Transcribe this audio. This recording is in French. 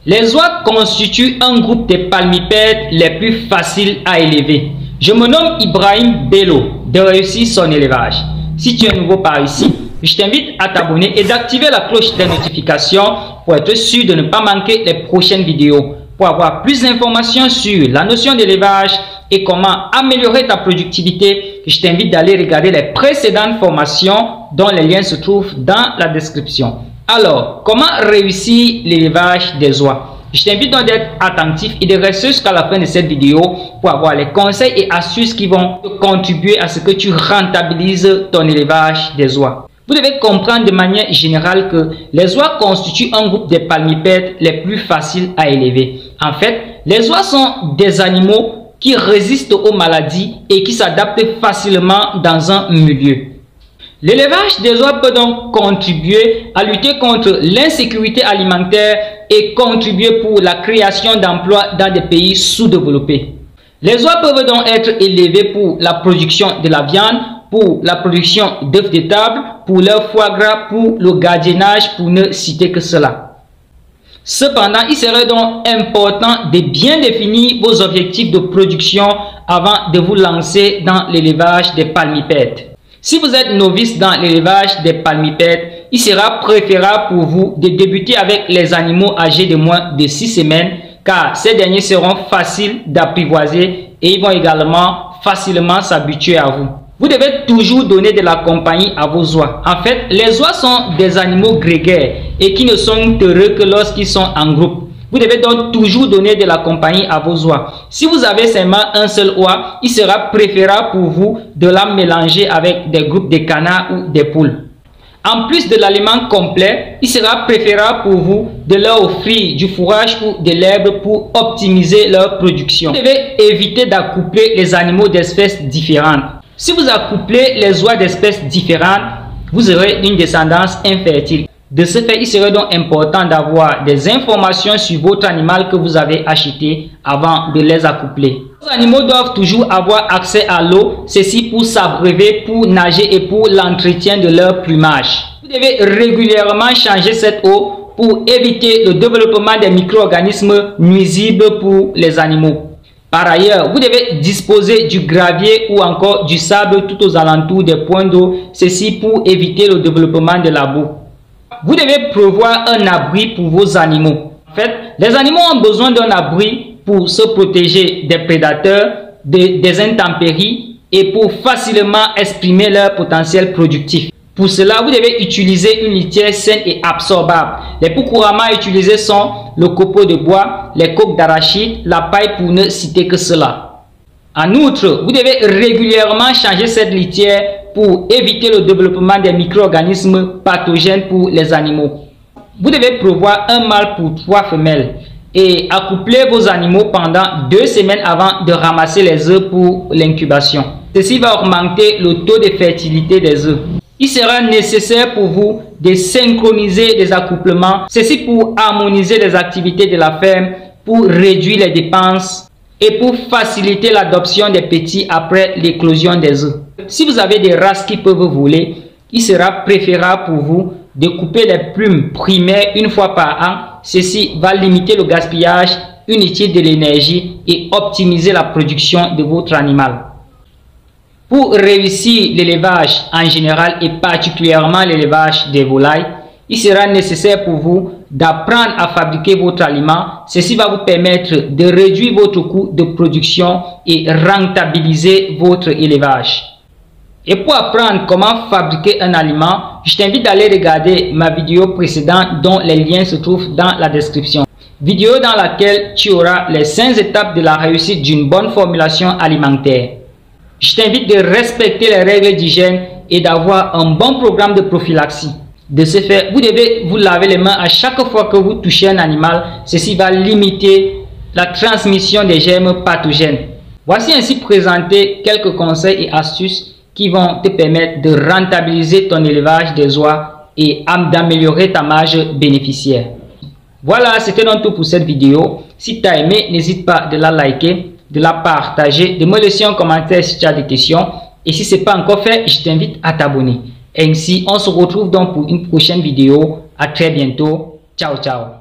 Les oies constituent un groupe des palmipèdes les plus faciles à élever. Je me nomme Ibrahim Bello de réussir son élevage. Si tu es nouveau par ici, je t'invite à t'abonner et d'activer la cloche des notifications pour être sûr de ne pas manquer les prochaines vidéos. Pour avoir plus d'informations sur la notion d'élevage et comment améliorer ta productivité, je t'invite d'aller regarder les précédentes formations dont les liens se trouvent dans la description. Alors, comment réussir l'élevage des oies? Je t'invite donc d'être attentif et de rester jusqu'à la fin de cette vidéo pour avoir les conseils et astuces qui vont contribuer à ce que tu rentabilises ton élevage des oies. Vous devez comprendre de manière générale que les oies constituent un groupe des palmipèdes les plus faciles à élever. En fait, les oies sont des animaux qui résistent aux maladies et qui s'adaptent facilement dans un milieu. L'élevage des oies peut donc contribuer à lutter contre l'insécurité alimentaire et contribuer pour la création d'emplois dans des pays sous-développés. Les oies peuvent donc être élevées pour la production de la viande, pour la production d'œufs de table, pour leur foie gras, pour le gardiennage, pour ne citer que cela. Cependant, il serait donc important de bien définir vos objectifs de production avant de vous lancer dans l'élevage des palmipèdes. Si vous êtes novice dans l'élevage des palmipèdes, il sera préférable pour vous de débuter avec les animaux âgés de moins de 6 semaines car ces derniers seront faciles d'apprivoiser et ils vont également facilement s'habituer à vous. Vous devez toujours donner de la compagnie à vos oies. En fait, les oies sont des animaux grégaires et qui ne sont heureux que lorsqu'ils sont en groupe. Vous devez donc toujours donner de la compagnie à vos oies. Si vous avez seulement un seul oie, il sera préférable pour vous de la mélanger avec des groupes de canards ou des poules. En plus de l'aliment complet, il sera préférable pour vous de leur offrir du fourrage ou de l'herbe pour optimiser leur production. Vous devez éviter d'accoupler les animaux d'espèces différentes. Si vous accouplez les oies d'espèces différentes, vous aurez une descendance infertile. De ce fait, il serait donc important d'avoir des informations sur votre animal que vous avez acheté avant de les accoupler. Les animaux doivent toujours avoir accès à l'eau, ceci pour s'abreuver, pour nager et pour l'entretien de leur plumage. Vous devez régulièrement changer cette eau pour éviter le développement des micro-organismes nuisibles pour les animaux. Par ailleurs, vous devez disposer du gravier ou encore du sable tout aux alentours des points d'eau, ceci pour éviter le développement de la boue. Vous devez prévoir un abri pour vos animaux. En fait, les animaux ont besoin d'un abri pour se protéger des prédateurs, des intempéries et pour facilement exprimer leur potentiel productif. Pour cela, vous devez utiliser une litière saine et absorbable. Les plus couramment utilisés sont le copeau de bois, les coques d'arachide, la paille pour ne citer que cela. En outre, vous devez régulièrement changer cette litière pour éviter le développement des micro-organismes pathogènes pour les animaux. Vous devez prévoir un mâle pour 3 femelles et accoupler vos animaux pendant 2 semaines avant de ramasser les œufs pour l'incubation. Ceci va augmenter le taux de fertilité des œufs. Il sera nécessaire pour vous de synchroniser les accouplements, ceci pour harmoniser les activités de la ferme, pour réduire les dépenses et pour faciliter l'adoption des petits après l'éclosion des œufs. Si vous avez des races qui peuvent voler, il sera préférable pour vous de couper les plumes primaires une fois par an. Ceci va limiter le gaspillage inutile de l'énergie et optimiser la production de votre animal. Pour réussir l'élevage en général et particulièrement l'élevage des volailles, il sera nécessaire pour vous d'apprendre à fabriquer votre aliment. Ceci va vous permettre de réduire votre coût de production et rentabiliser votre élevage. Et pour apprendre comment fabriquer un aliment, je t'invite d'aller regarder ma vidéo précédente dont les liens se trouvent dans la description. Vidéo dans laquelle tu auras les 5 étapes de la réussite d'une bonne formulation alimentaire. Je t'invite de respecter les règles d'hygiène et d'avoir un bon programme de prophylaxie. De ce fait, vous devez vous laver les mains à chaque fois que vous touchez un animal. Ceci va limiter la transmission des germes pathogènes. Voici ainsi présenté quelques conseils et astuces qui vont te permettre de rentabiliser ton élevage des oies et d'améliorer ta marge bénéficiaire. Voilà, c'était donc tout pour cette vidéo. Si tu as aimé, n'hésite pas de la liker, de la partager, de me laisser un commentaire si tu as des questions. Et si ce n'est pas encore fait, je t'invite à t'abonner. Ainsi, on se retrouve donc pour une prochaine vidéo. À très bientôt. Ciao, ciao.